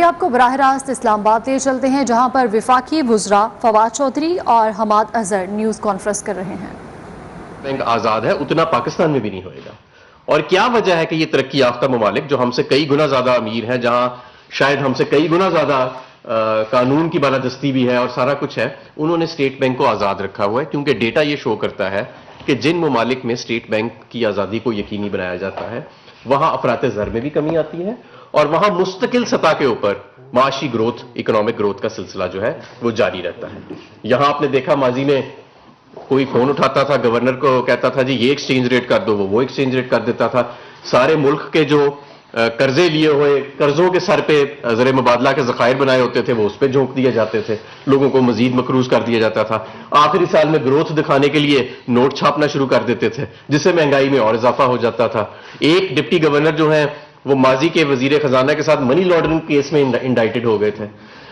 ابھی آپ کو براہ راست اسلام آباد لے چلتے ہیں جہاں پر وفاقی وزراء فواد چودھری اور حماد اظہر نیوز کانفرنس کر رہے ہیں۔ بینک آزاد ہے اتنا پاکستان میں بھی نہیں ہوئے گا، اور کیا وجہ ہے کہ یہ ترقی یافتہ ممالک جو ہم سے کئی گنا زیادہ امیر ہیں، جہاں شاید ہم سے کئی گنا زیادہ قانون کی بالادستی بھی ہے اور سارا کچھ ہے، انہوں نے اسٹیٹ بینک کو آزاد رکھا ہوا ہے کیونکہ ڈیٹا یہ شو کرتا ہے کہ جن ممالک میں اسٹیٹ بینک کی آزادی کو یقینی بنایا جاتا ہے وہاں افراط زر میں بھی کمی آتی ہے اور وہاں مستقل سطح کے اوپر معاشی گروتھ، اکنامک گروتھ کا سلسلہ جو ہے وہ جاری رہتا ہے۔ یہاں آپ نے دیکھا ماضی میں کوئی فون اٹھاتا تھا، گورنر کو کہتا تھا جی یہ ایکسچینج ریٹ کر دو، وہ ایکسچینج ریٹ کر دیتا تھا، سارے ملک کے جو قرضے لیے ہوئے قرضوں کے سر پہ زر مبادلہ کے ذخائر بنائے ہوتے تھے وہ اس پہ جھونک دیے جاتے تھے، لوگوں کو مزید مقروض کر دیا جاتا تھا، آخری سال میں گروتھ دکھانے کے لیے نوٹ چھاپنا شروع کر دیتے تھے جس سے مہنگائی میں اور اضافہ ہو جاتا تھا۔ ایک ڈپٹی گورنر جو ہیں وہ ماضی کے وزیر خزانہ کے ساتھ منی لانڈرنگ کیس میں انڈائٹڈ ہو گئے تھے۔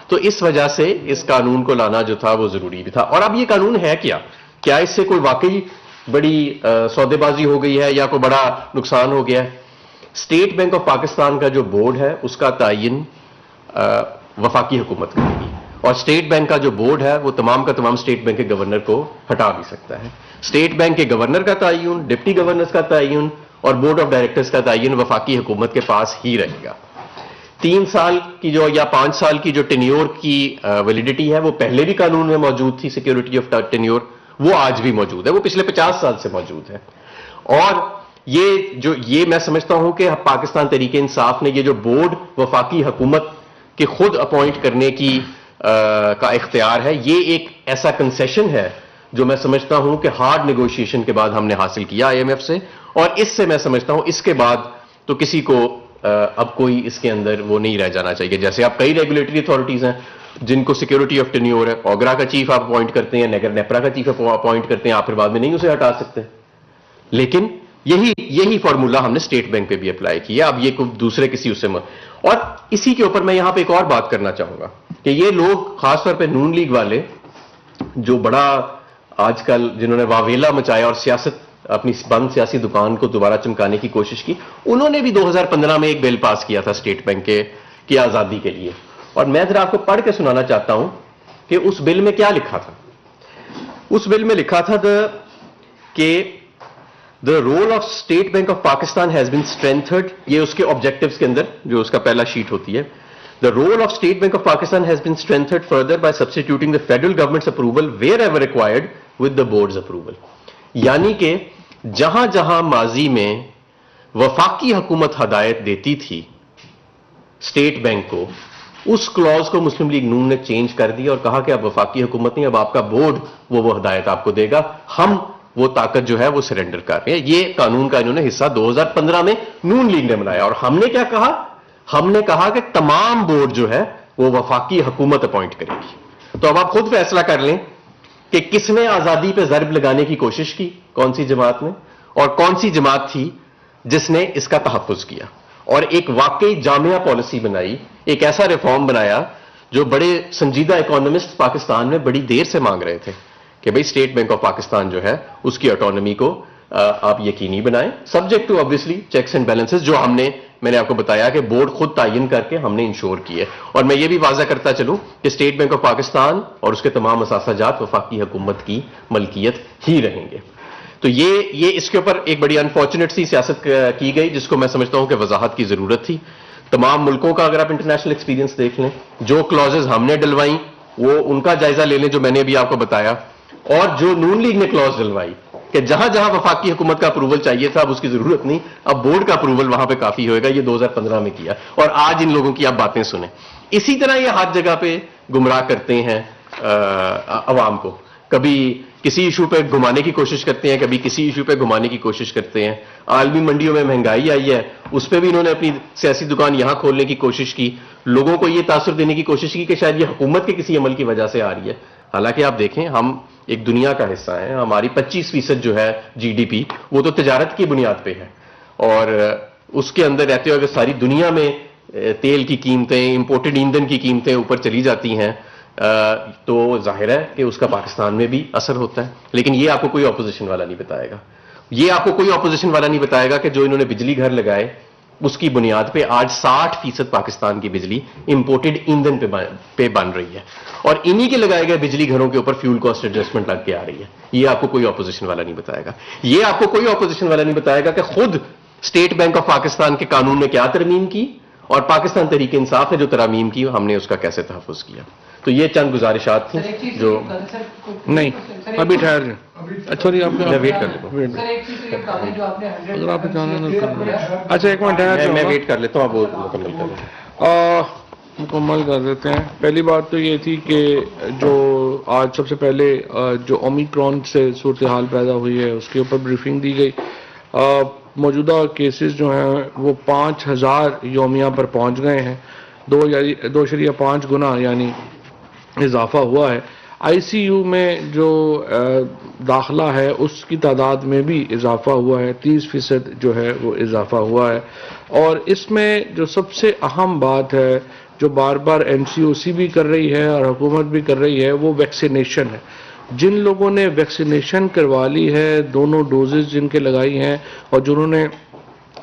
تو اس وجہ سے اس قانون کو لانا جو تھا وہ ضروری بھی تھا۔ اور اب یہ قانون ہے کیا اس سے کوئی واقعی بڑی سودے بازی ہو گئی ہے یا کوئی بڑا نقصان ہو گیا ہے؟ اسٹیٹ بینک آف پاکستان کا جو بورڈ ہے اس کا تعین وفاقی حکومت کرے گی، اور اسٹیٹ بینک کا جو بورڈ ہے وہ تمام کا تمام اسٹیٹ بینک کے گورنر کو ہٹا بھی سکتا ہے۔ اسٹیٹ بینک کے گورنر کا تعین، ڈپٹی گورنرز کا تعین اور بورڈ آف ڈائریکٹرز کا تعین وفاقی حکومت کے پاس ہی رہے گا۔ 3 سال کی جو یا 5 سال کی جو ٹینیور کی ویلیڈیٹی ہے وہ پہلے بھی قانون میں موجود تھی، سیکیورٹی آف ٹینیور، وہ آج بھی موجود ہے، وہ پچھلے 50 سال سے موجود ہے۔ اور یہ میں سمجھتا ہوں کہ پاکستان تحریک انصاف نے یہ جو بورڈ وفاقی حکومت کے خود اپوائنٹ کرنے کا اختیار ہے، یہ ایک ایسا کنسیشن ہے جو میں سمجھتا ہوں کہ ہارڈ نیگوشیشن کے بعد ہم نے حاصل کیا IMF سے، اور اس سے میں سمجھتا ہوں اس کے بعد تو کسی کو اب کوئی اس کے اندر وہ نہیں رہ جانا چاہیے۔ جیسے آپ کئی ریگولیٹری اتھارٹیز ہیں جن کو سیکیورٹی آف ٹینیور ہے، اوگرا کا چیف آپ اپوائنٹ کرتے ہیں، نیپرا کا چیف اپوائنٹ کرتے ہیں، آپ پھر بعد میں نہیں اسے ہٹا سکتے، لیکن یہی فارمولا ہم نے اسٹیٹ بینک پہ بھی اپلائی کیا۔ اب یہ دوسرے کسی اس سے اور اسی کے اوپر میں یہاں پہ ایک اور بات کرنا چاہوں گا کہ یہ لوگ خاص طور پہ نون لیگ والے جو بڑا آج کل جنہوں نے واویلا مچایا اور اپنی بند سیاسی دکان کو دوبارہ چمکانے کی کوشش کی، انہوں نے بھی 2015 میں ایک بل پاس کیا تھا اسٹیٹ بینک کی آزادی کے لیے، اور میں ذرا آپ کو پڑھ کے سنانا چاہتا ہوں کہ اس بل میں کیا لکھا تھا۔ اس بل میں لکھا تھا کہ The role of State Bank of Pakistan has been strengthened، یہ اس کے آبجیکٹیوز کے اندر جو اس کا پہلا شیٹ ہوتی ہے، The role of State Bank of Pakistan has been strengthened further by substituting the federal government's approval wherever required with the board's approval۔ یعنی کہ جہاں جہاں ماضی میں وفاقی حکومت ہدایت دیتی تھی اسٹیٹ بینک کو، اس کلوز کو مسلم لیگ نون نے چینج کر دیا اور کہا کہ اب وفاقی حکومت نہیں، اب آپ کا بورڈ وہ ہدایت آپ کو دے گا، ہم وہ طاقت جو ہے وہ سرنڈر کر رہے ہیں۔ یہ قانون کا انہوں نے حصہ 2015 میں نون لیگ نے بنایا، اور ہم نے کیا کہا؟ ہم نے کہا کہ تمام بورڈ جو ہے وہ وفاقی حکومت اپوائنٹ کرے گی۔ تو اب آپ خود فیصلہ کر لیں کہ کس نے آزادی پہ ضرب لگانے کی کوشش کی، کون سی جماعت نے، اور کون سی جماعت تھی جس نے اس کا تحفظ کیا اور ایک واقعی جامعہ پالیسی بنائی، ایک ایسا ریفارم بنایا جو بڑے سنجیدہ اکانومسٹ پاکستان میں بڑی دیر سے مانگ رہے تھے کہ بھئی اسٹیٹ بینک آف پاکستان جو ہے اس کی آٹونومی کو آپ یقینی بنائیں، subject to obviously checks and balances, جو میں نے آپ کو بتایا کہ بورڈ خود تعین کر کے ہم نے انشور کیے۔ اور میں یہ بھی واضح کرتا چلوں کہ اسٹیٹ بینک آف پاکستان اور اس کے تمام اثاثہ جات وفاقی حکومت کی ملکیت ہی رہیں گے۔ تو یہ اس کے اوپر ایک بڑی انفارچونیٹ سی سیاست کی گئی جس کو میں سمجھتا ہوں کہ وضاحت کی ضرورت تھی۔ تمام ملکوں کا اگر آپ انٹرنیشنل ایکسپیرینس دیکھ لیں، جو کلوزز ہم نے ڈلوائیں وہ ان کا جائزہ لے لیں جو میں نے ابھی آپ کو بتایا، اور جو نون لیگ نے کلوز ڈلوائی کہ جہاں جہاں وفاقی حکومت کا اپروول چاہیے تھا اب اس کی ضرورت نہیں، اب بورڈ کا اپروول وہاں پہ کافی ہوئے گا، یہ 2015 میں کیا، اور آج ان لوگوں کی آپ باتیں سنیں۔ اسی طرح یہ ہر جگہ پہ گمراہ کرتے ہیں عوام کو، کبھی کسی ایشو پہ گھمانے کی کوشش کرتے ہیں، کبھی کسی ایشو پہ گھمانے کی کوشش کرتے ہیں۔ عالمی منڈیوں میں مہنگائی آئی ہے، اس پہ بھی انہوں نے اپنی سیاسی دکان یہاں کھولنے کی کوشش کی، لوگوں کو یہ تاثر دینے کی کوشش کی کہ شاید یہ حکومت کے کسی عمل کی وجہ سے آ رہی ہے۔ حالانکہ آپ دیکھیں ہم ایک دنیا کا حصہ ہیں، ہماری 25% جو ہے GDP وہ تو تجارت کی بنیاد پہ ہے، اور اس کے اندر رہتے ہوئے اگر ساری دنیا میں تیل کی قیمتیں، امپورٹڈ ایندھن کی قیمتیں اوپر چلی جاتی ہیں تو ظاہر ہے کہ اس کا پاکستان میں بھی اثر ہوتا ہے۔ لیکن یہ آپ کو کوئی اپوزیشن والا نہیں بتائے گا، یہ آپ کو کوئی اپوزیشن والا نہیں بتائے گا کہ جو انہوں نے بجلی گھر لگائے اس کی بنیاد پہ آج 60% پاکستان کی بجلی امپورٹڈ ایندھن پہ بن رہی ہے، اور انہی کے لگائے گئے بجلی گھروں کے اوپر فیول کاسٹ ایڈجسٹمنٹ لگ کے آ رہی ہے. یہ آپ کو کوئی اپوزیشن والا نہیں بتائے گا. یہ آپ کو کوئی اپوزیشن والا نہیں بتائے گا کہ خود اسٹیٹ بینک آف پاکستان کے قانون نے کیا ترمیم کی، اور پاکستان تحریک انصاف نے جو ترامیم کی ہم نے اس کا کیسے تحفظ کیا. تو یہ چند گزارشات تھیں جو نہیں ابھی ٹھہر جائیں. اچھا جی آپ میں ویٹ کر لیتا ہوں. اگر آپ اچھا ایک منٹ ٹھہر میں ویٹ کر لیتا ہوں، آپ وہ مکمل کر لیں. مکمل کر دیتے ہیں. پہلی بات تو یہ تھی کہ جو آج سب سے پہلے جو اومیکرون سے صورتحال پیدا ہوئی ہے اس کے اوپر بریفنگ دی گئی. موجودہ کیسز جو ہیں وہ 5000 یومیہ پر پہنچ گئے ہیں. 2.5 گنا یعنی اضافہ ہوا ہے. آئی سی یو میں جو داخلہ ہے اس کی تعداد میں بھی اضافہ ہوا ہے، 30% جو ہے وہ اضافہ ہوا ہے. اور اس میں جو سب سے اہم بات ہے جو بار بار این سی او سی بھی کر رہی ہے اور حکومت بھی کر رہی ہے وہ ویکسینیشن ہے. جن لوگوں نے ویکسینیشن کروا لی ہے، دونوں ڈوزز جن کے لگائی ہیں اور جنہوں نے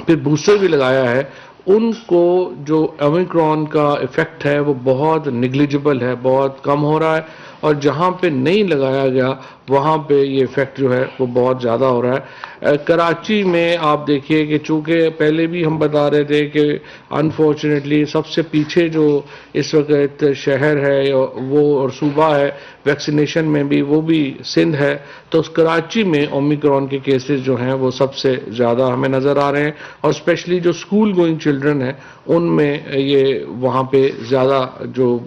پھر بوسٹر بھی لگایا ہے، ان کو جو اومیکرون کا ایفیکٹ ہے وہ بہت نیگلیجبل ہے، بہت کم ہو رہا ہے. اور جہاں پہ نہیں لگایا گیا وہاں پہ یہ ایفیکٹ جو ہے وہ بہت زیادہ ہو رہا ہے. کراچی میں آپ دیکھیے کہ چونکہ پہلے بھی ہم بتا رہے تھے کہ انفارچونیٹلی سب سے پیچھے جو اس وقت شہر ہے وہ اور صوبہ ہے ویکسینیشن میں بھی، وہ بھی سندھ ہے. تو اس کراچی میں اومیکرون کے کیسز جو ہیں وہ سب سے زیادہ ہمیں نظر آ رہے ہیں، اور اسپیشلی جو اسکول گوئنگ چلڈرن ہیں ان میں یہ وہاں پہ زیادہ جو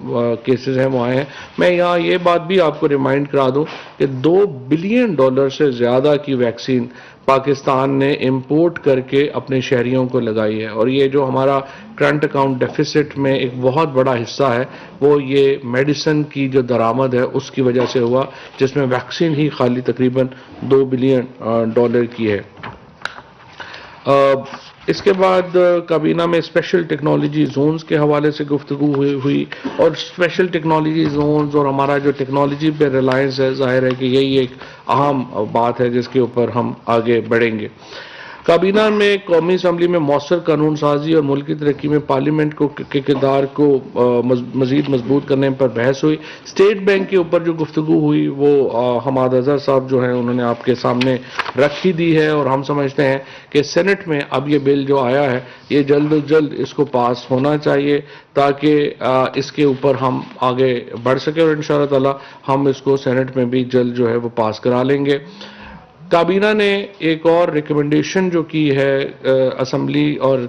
کیسز ہیں وہ آئے ہیں. میں یہاں یہ بات بھی آپ کو ریمائنڈ کرا دوں کہ $2 بلین سے زیادہ کی ویکسین پاکستان نے امپورٹ کر کے اپنے شہریوں کو لگائی ہے. اور یہ جو ہمارا کرنٹ اکاؤنٹ ڈیفیسٹ میں ایک بہت بڑا حصہ ہے وہ یہ میڈیسن کی جو درآمد ہے اس کی وجہ سے ہوا، جس میں ویکسین ہی خالی تقریباً $2 بلین کی ہے. اس کے بعد کابینہ میں اسپیشل ٹیکنالوجی زونز کے حوالے سے گفتگو ہوئی، اور اسپیشل ٹیکنالوجی زونز اور ہمارا جو ٹیکنالوجی پہ ریلائنس ہے، ظاہر ہے کہ یہی ایک اہم بات ہے جس کے اوپر ہم آگے بڑھیں گے. کابینہ میں قومی اسمبلی میں مؤثر قانون سازی اور ملکی ترقی میں پارلیمنٹ کے کردار کو مزید مضبوط کرنے پر بحث ہوئی. اسٹیٹ بینک کے اوپر جو گفتگو ہوئی وہ حماد اظہر صاحب جو ہیں انہوں نے آپ کے سامنے رکھ ہی دی ہے، اور ہم سمجھتے ہیں کہ سینٹ میں اب یہ بل جو آیا ہے یہ جلد از جلد اس کو پاس ہونا چاہیے تاکہ اس کے اوپر ہم آگے بڑھ سکیں، اور انشاءاللہ تعالی ہم اس کو سینٹ میں بھی جلد جو ہے وہ پاس کرا لیں گے. کابینہ نے ایک اور ریکمنڈیشن جو کی ہے اسمبلی اور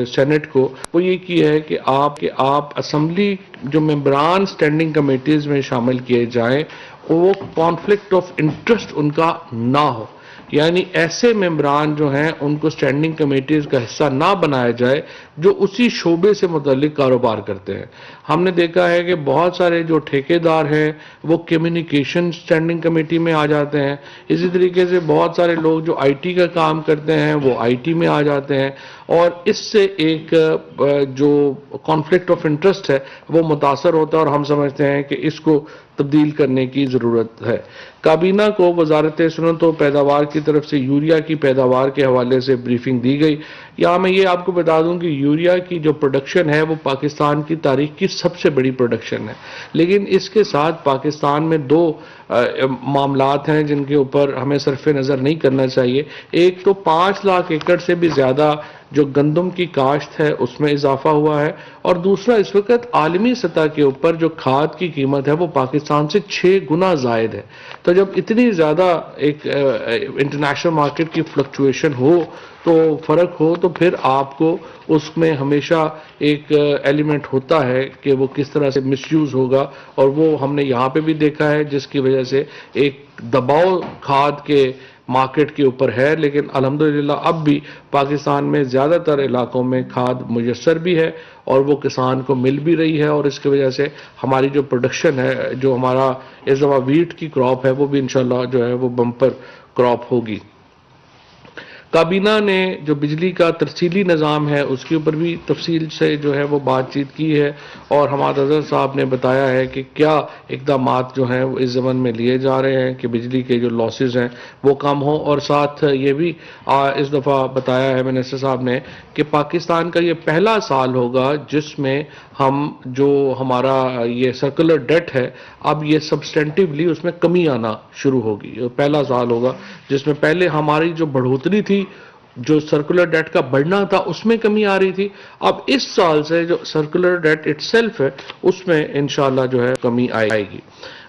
سینٹ کو، وہ یہ کی ہے کہ آپ اسمبلی جو ممبران اسٹینڈنگ کمیٹیز میں شامل کیے جائیں وہ کانفلکٹ آف انٹرسٹ ان کا نہ ہو. یعنی ایسے ممبران جو ہیں ان کو اسٹینڈنگ کمیٹیز کا حصہ نہ بنایا جائے جو اسی شعبے سے متعلق کاروبار کرتے ہیں. ہم نے دیکھا ہے کہ بہت سارے جو ٹھیکیدار ہیں وہ کمیونیکیشن اسٹینڈنگ کمیٹی میں آ جاتے ہیں. اسی طریقے سے بہت سارے لوگ جو آئی ٹی کا کام کرتے ہیں وہ آئی ٹی میں آ جاتے ہیں، اور اس سے ایک جو کانفلکٹ آف انٹرسٹ ہے وہ متاثر ہوتا ہے، اور ہم سمجھتے ہیں کہ اس کو تبدیل کرنے کی ضرورت ہے. کابینہ کو وزارت صنعت و پیداوار کی طرف سے یوریا کی پیداوار کے حوالے سے بریفنگ دی گئی. یہاں میں یہ آپ کو بتا دوں کہ یوریا کی جو پروڈکشن ہے وہ پاکستان کی تاریخ کی سب سے بڑی پروڈکشن ہے، لیکن اس کے ساتھ پاکستان میں 2 معاملات ہیں جن کے اوپر ہمیں صرف نظر نہیں کرنا چاہیے. ایک تو 5 لاکھ ایکڑ سے بھی زیادہ جو گندم کی کاشت ہے اس میں اضافہ ہوا ہے، اور دوسرا اس وقت عالمی سطح کے اوپر جو کھاد کی قیمت ہے وہ پاکستان سے 6 گنا زائد ہے. تو جب اتنی زیادہ ایک انٹرنیشنل مارکیٹ کی فلکچویشن ہو تو فرق ہو تو پھر آپ کو اس میں ہمیشہ ایک ایلیمنٹ ہوتا ہے کہ وہ کس طرح سے مس یوز ہوگا، اور وہ ہم نے یہاں پہ بھی دیکھا ہے جس کی وجہ سے ایک دباؤ کھاد کے مارکیٹ کے اوپر ہے. لیکن الحمدللہ اب بھی پاکستان میں زیادہ تر علاقوں میں کھاد میسر بھی ہے اور وہ کسان کو مل بھی رہی ہے، اور اس کی وجہ سے ہماری جو پروڈکشن ہے، جو ہمارا اس دفعہ ویٹ کی کراپ ہے وہ بھی انشاءاللہ جو ہے وہ بمپر کراپ ہوگی. کابینہ نے جو بجلی کا ترسیلی نظام ہے اس کے اوپر بھی تفصیل سے جو ہے وہ بات چیت کی ہے، اور حماد اظہر صاحب نے بتایا ہے کہ کیا اقدامات جو ہیں وہ اس ضمن میں لیے جا رہے ہیں کہ بجلی کے جو لاسز ہیں وہ کم ہوں، اور ساتھ یہ بھی اس دفعہ بتایا ہے منسٹر صاحب نے کہ پاکستان کا یہ پہلا سال ہوگا جس میں ہم جو ہمارا یہ سرکولر ڈیٹ ہے اب یہ سبسٹینٹیولی اس میں کمی آنا شروع ہوگی. یہ پہلا سال ہوگا جس میں پہلے ہماری جو بڑھوتری تھی، جو سرکولر ڈیٹ کا بڑھنا تھا اس میں کمی آ رہی تھی، اب اس سال سے جو سرکولر ڈیٹ اٹ سیلف ہے اس میں انشاءاللہ جو ہے کمی آئے گی.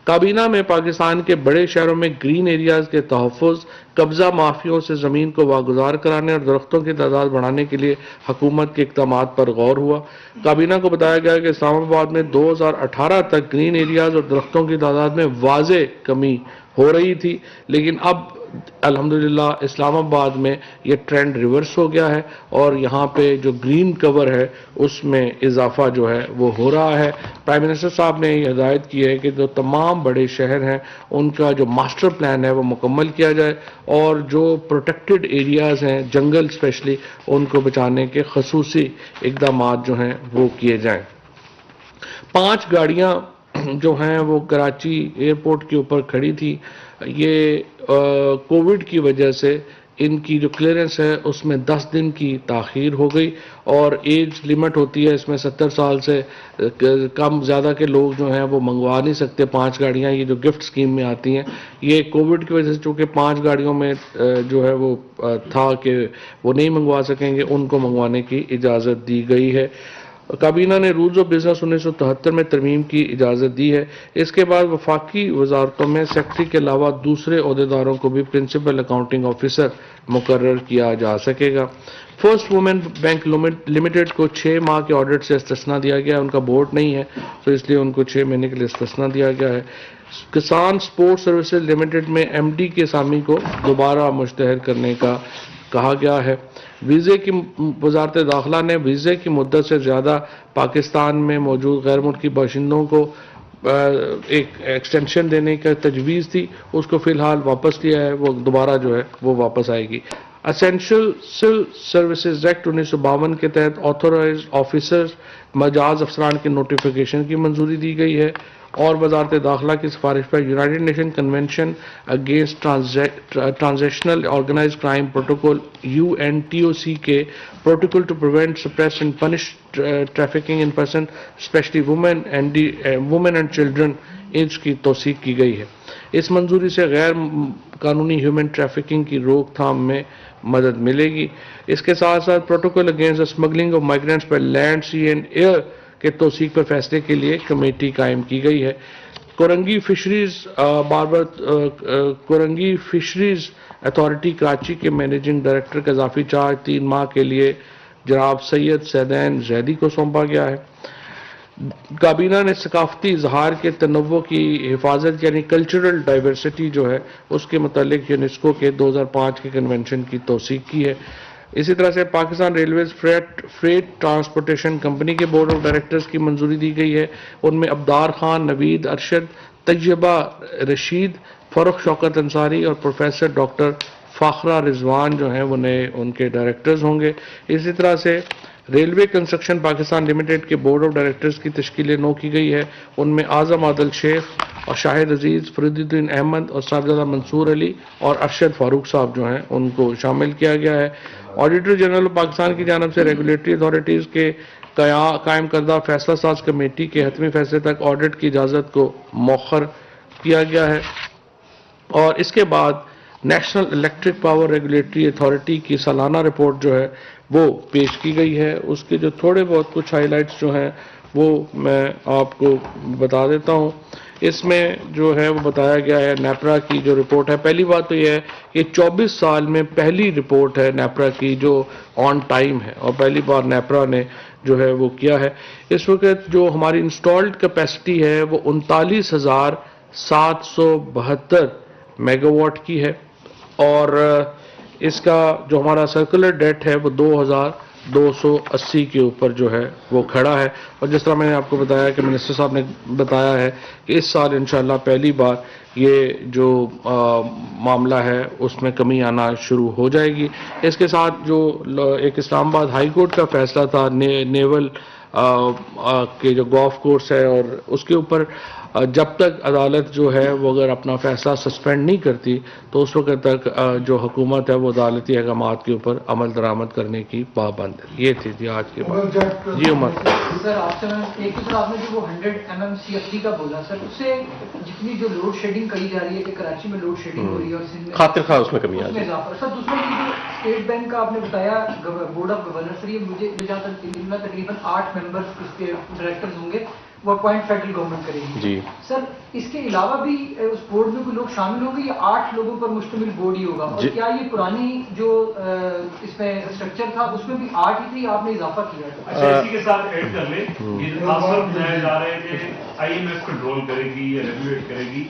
کابینہ میں پاکستان کے بڑے شہروں میں گرین ایریاز کے تحفظ، قبضہ مافیوں سے زمین کو واگزار کرانے اور درختوں کی تعداد بڑھانے کے لیے حکومت کے اقدامات پر غور ہوا. کابینہ کو بتایا گیا کہ اسلام آباد میں 2018 تک گرین ایریاز اور درختوں کی تعداد میں واضح کمی ہو رہی تھی، لیکن اب الحمدللہ اسلام آباد میں یہ ٹرینڈ ریورس ہو گیا ہے اور یہاں پہ جو گرین کور ہے اس میں اضافہ جو ہے وہ ہو رہا ہے. پرائم منسٹر صاحب نے یہ ہدایت کی ہے کہ جو تمام بڑے شہر ہیں ان کا جو ماسٹر پلان ہے وہ مکمل کیا جائے اور جو پروٹیکٹڈ ایریاز ہیں جنگل اسپیشلی ان کو بچانے کے خصوصی اقدامات جو ہیں وہ کیے جائیں. 5 گاڑیاں جو ہیں وہ کراچی ایئرپورٹ کے اوپر کھڑی تھی. یہ کووڈ کی وجہ سے ان کی جو کلیئرنس ہے اس میں 10 دن کی تاخیر ہو گئی اور ایج لیمٹ ہوتی ہے اس میں 70 سال سے کم زیادہ کے لوگ جو ہیں وہ منگوا نہیں سکتے 5 گاڑیاں یہ جو گفٹ سکیم میں آتی ہیں. یہ کووڈ کی وجہ سے چونکہ 5 گاڑیوں میں جو ہے وہ تھا کہ وہ نہیں منگوا سکیں گے، ان کو منگوانے کی اجازت دی گئی ہے. کابینہ نے رولز آف بزنس 1973 میں ترمیم کی اجازت دی ہے. اس کے بعد وفاقی وزارتوں میں سیکرٹری کے علاوہ دوسرے عہدیداروں کو بھی پرنسپل اکاؤنٹنگ آفیسر مقرر کیا جا سکے گا. فرسٹ وومن بینک لمیٹڈ کو 6 ماہ کے آڈٹ سے استثنا دیا گیا. ان کا بورڈ نہیں ہے تو اس لیے ان کو 6 مہینے کے لیے استثنا دیا گیا ہے. کسان سپورٹ سروسز لمیٹڈ میں ایم ڈی کے سامی کو دوبارہ مشتہر کرنے کا کہا گیا ہے. ویزے کی وزارت داخلہ نے ویزے کی مدت سے زیادہ پاکستان میں موجود غیر ملکی باشندوں کو ایک ایکسٹینشن دینے کا تجویز تھی، اس کو فی الحال واپس لیا ہے، وہ دوبارہ جو ہے وہ واپس آئے گی. اسینشل سروسز ایکٹ 1952 کے تحت آتھورائزڈ آفیسرز مجاز افسران کے نوٹیفیکیشن کی منظوری دی گئی ہے اور وزارت داخلہ کی سفارش پر United Nation Convention against transnational organised crime protocol UNTOC کے protocol to prevent suppress and punish trafficking in person especially women and children اس کی توثیق کی گئی ہے. اس منظوری سے غیر قانونی ہیومن ٹریفکنگ کی روک تھام میں مدد ملے گی. اس کے ساتھ ساتھ protocol against smuggling of migrants پر لینڈ سی اینڈ ایئر کے توثیق پر فیصلے کے لیے کمیٹی قائم کی گئی ہے. کورنگی فشریز اتھارٹی کراچی کے مینیجنگ ڈائریکٹر کا اضافی چارج 3 ماہ کے لیے جناب سید سیدین زیدی کو سونپا گیا ہے. کابینہ نے ثقافتی اظہار کے تنوع کی حفاظت یعنی کلچرل ڈائیورسٹی جو ہے اس کے متعلق یونیسکو کے 2005 کے کنونشن کی توثیق کی ہے. اسی طرح سے Pakistan railways freight transportation company کے بورڈ آف ڈائریکٹرز کی منظوری دی گئی ہے. ان میں ابدار خان، نوید ارشد، طیبہ رشید، فروخ شوکت انصاری اور پروفیسر ڈاکٹر فاخرہ رضوان جو ہیں وہ نئے ان کے ڈائریکٹرز ہوں گے. اسی طرح سے ریلوے کنسٹرکشن پاکستان لمیٹڈ کے بورڈ آف ڈائریکٹرز کی تشکیل نو کی گئی ہے. ان میں اعظم عادل شیخ اور شاہد عزیز، فرید الدین احمد اور صاحبزادہ منصور علی اور ارشد فاروق صاحب جو ہیں ان کو شامل کیا گیا ہے. آڈیٹر جنرل پاکستان کی جانب سے ریگولیٹری اتھارٹیز کے قائم کردہ فیصلہ ساز کمیٹی کے حتمی فیصلے تک آڈٹ کی اجازت کو مؤخر کیا گیا ہے. اور اس کے بعد national electric power regulatory authority کی سالانہ رپورٹ جو ہے وہ پیش کی گئی ہے. اس کے جو تھوڑے بہت کچھ ہائی لائٹس جو ہیں وہ میں آپ کو بتا دیتا ہوں. اس میں جو ہے وہ بتایا گیا ہے نیپرا کی جو رپورٹ ہے. پہلی بات تو یہ ہے کہ 24 سال میں پہلی رپورٹ ہے نیپرا کی جو آن ٹائم ہے اور پہلی بار نیپرا نے جو ہے وہ کیا ہے. اس وقت جو ہماری انسٹالڈ کیپیسٹی ہے وہ 39,772 میگا واٹ کی ہے اور اس کا جو ہمارا سرکولر ڈیٹ ہے وہ 2,280 کے اوپر جو ہے وہ کھڑا ہے. اور جس طرح میں نے آپ کو بتایا کہ منسٹر صاحب نے بتایا ہے کہ اس سال انشاءاللہ پہلی بار یہ جو معاملہ ہے اس میں کمی آنا شروع ہو جائے گی. اس کے ساتھ جو ایک اسلام آباد ہائی کورٹ کا فیصلہ تھا نیول کے جو گولف کورس ہے، اور اس کے اوپر جب تک عدالت جو ہے وہ اگر اپنا فیصلہ سسپینڈ نہیں کرتی تو اس وقت تک جو حکومت ہے وہ عدالتی احکامات کے اوپر عمل درآمد کرنے کی پابند ہے. یہ تھی آج کے بعد. جی عمر سر، آپ سے ایک سر آپ نے جو وہ 100 mm CFD کا بولا سر، اس سے جتنی جو لوڈ شیڈنگ کری جا رہی ہے کہ کراچی میں لوڈ شیڈنگ ہو رہی ہے اور سندھ میں خاطر خواہ اس میں کمی آ اس جائے. میں اضافہ. سر دوسرا یہ جو اسٹیٹ بینک کا آپ نے بتایا بورڈ آف گورنر، سر یہ مجھے جہاں تک تقریباً 8 ممبرس اس کے ڈائریکٹرز ہوں گے، وہ اپوائنٹ فیڈرل گورنمنٹ کرے گی. جی سر اس کے علاوہ بھی اس بورڈ میں کوئی لوگ شامل ہوں گے یا 8 لوگوں پر مشتمل بورڈ ہی ہوگا؟ اور کیا یہ پرانی جو اس میں اسٹرکچر تھا اس میں بھی 8 ہی تھی، آپ نے اضافہ کیا تھا؟ اچھا، اسی کے ساتھ ایڈ کر لیں، یہ جو تصور بنایا جا رہا ہے کہ IMF کنٹرول کرے گی یا ریگولیٹ کرے گی،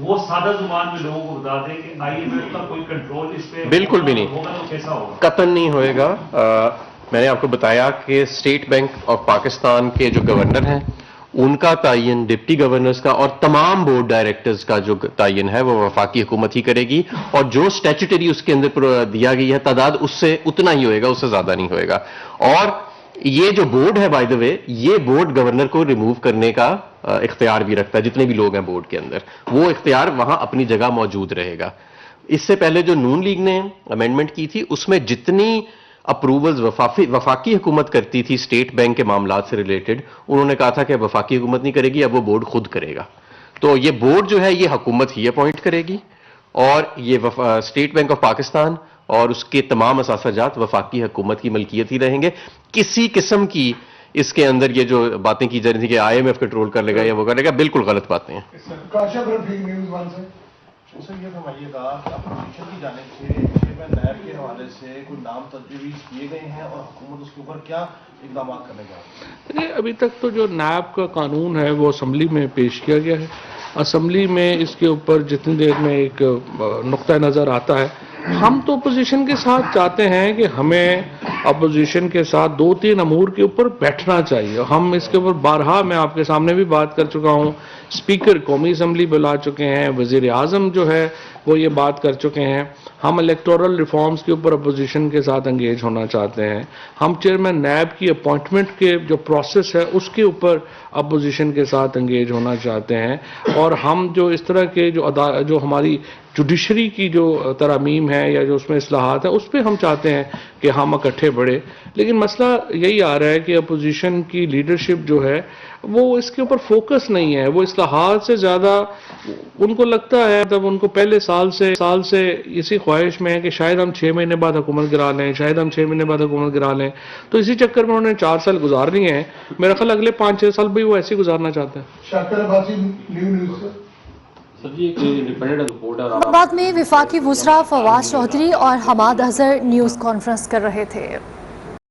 وہ سادہ زبان میں لوگوں کو بتا دیں کہ IMF کا کوئی کنٹرول اس پہ بالکل بھی نہیں ہوگا تو کیسا ہوگا؟ قطعاً نہیں ہوئے گا. میں نے آپ کو بتایا کہ اسٹیٹ بینک آف پاکستان کے جو گورنر ہیں ان کا تعین، ڈپٹی گورنرز کا اور تمام بورڈ ڈائریکٹرز کا جو تعین ہے وہ وفاقی حکومت ہی کرے گی، اور جو اسٹیچوٹری اس کے اندر دیا گئی ہے تعداد اس سے اتنا ہی ہوئے گا، اس سے زیادہ نہیں ہوئے گا. اور یہ جو بورڈ ہے بائی دا وے، یہ بورڈ گورنر کو ریموو کرنے کا اختیار بھی رکھتا ہے. جتنے بھی لوگ ہیں بورڈ کے اندر وہ اختیار وہاں اپنی جگہ موجود رہے گا. اس سے پہلے جو نون لیگ نے امینڈمنٹ کی تھی اس میں جتنی اپروولز وفاقی حکومت کرتی تھی اسٹیٹ بینک کے معاملات سے ریلیٹڈ، انہوں نے کہا تھا کہ وفاقی حکومت نہیں کرے گی، اب وہ بورڈ خود کرے گا. تو یہ بورڈ جو ہے یہ حکومت ہی اپوائنٹ کرے گی، اور یہ اسٹیٹ بینک آف پاکستان اور اس کے تمام اثاثہ جات وفاقی حکومت کی ملکیت ہی رہیں گے. کسی قسم کی اس کے اندر یہ جو باتیں کی جا رہی تھیں کہ IMF کنٹرول کر لے گا یا وہ کر لے گا، بالکل غلط باتیں ہیں. اسے یہ فرمائیے گا کہ اپوزیشن کی جانب سے چیئرمین نیب کے حوالے سے کوئی نام تجویز کیے گئے ہیں اور حکومت اس کے اوپر کیا اقدامات کرنے جا رہی ہے؟ ابھی تک تو جو نیب کا قانون ہے وہ اسمبلی میں پیش کیا گیا ہے. اسمبلی میں اس کے اوپر جتنی دیر میں ایک نقطہ نظر آتا ہے. ہم تو اپوزیشن کے ساتھ چاہتے ہیں کہ ہمیں اپوزیشن کے ساتھ 2-3 امور کے اوپر بیٹھنا چاہیے. ہم اس کے اوپر بارہا میں آپ کے سامنے بھی بات کر چکا ہوں. اسپیکر قومی اسمبلی بلا چکے ہیں، وزیر اعظم جو ہے وہ یہ بات کر چکے ہیں. ہم الیکٹورل ریفارمز کے اوپر اپوزیشن کے ساتھ انگیج ہونا چاہتے ہیں. ہم چیئرمین نیب کی اپوائنٹمنٹ کے جو پروسیس ہے اس کے اوپر اپوزیشن کے ساتھ انگیج ہونا چاہتے ہیں. اور ہم جو اس طرح کے جو ہماری جوڈیشری کی جو ترامیم ہے یا جو اس میں اصلاحات ہیں اس پہ ہم چاہتے ہیں کہ ہم اکٹھے بڑھیں. لیکن مسئلہ یہی آ رہا ہے کہ اپوزیشن کی لیڈرشپ جو ہے وہ اس کے اوپر فوکس نہیں ہے. وہ اصلاحات سے زیادہ ان کو لگتا ہے، تب ان کو پہلے سال سے اسی خواہش میں ہے کہ شاید ہم 6 مہینے بعد حکومت گرا لیں، شاید ہم 6 مہینے بعد حکومت گرا لیں. تو اسی چکر میں انہوں نے 4 سال گزار لیے ہیں. میرا خیال اگلے 5-6 سال بھی وہ ایسے ہی گزارنا چاہتے ہیں. شاکر عباسی، نیو نیوز. بعد میں وفاقی وزراء فواد چودھری اور حماد اظہر نیوز کانفرنس کر رہے تھے.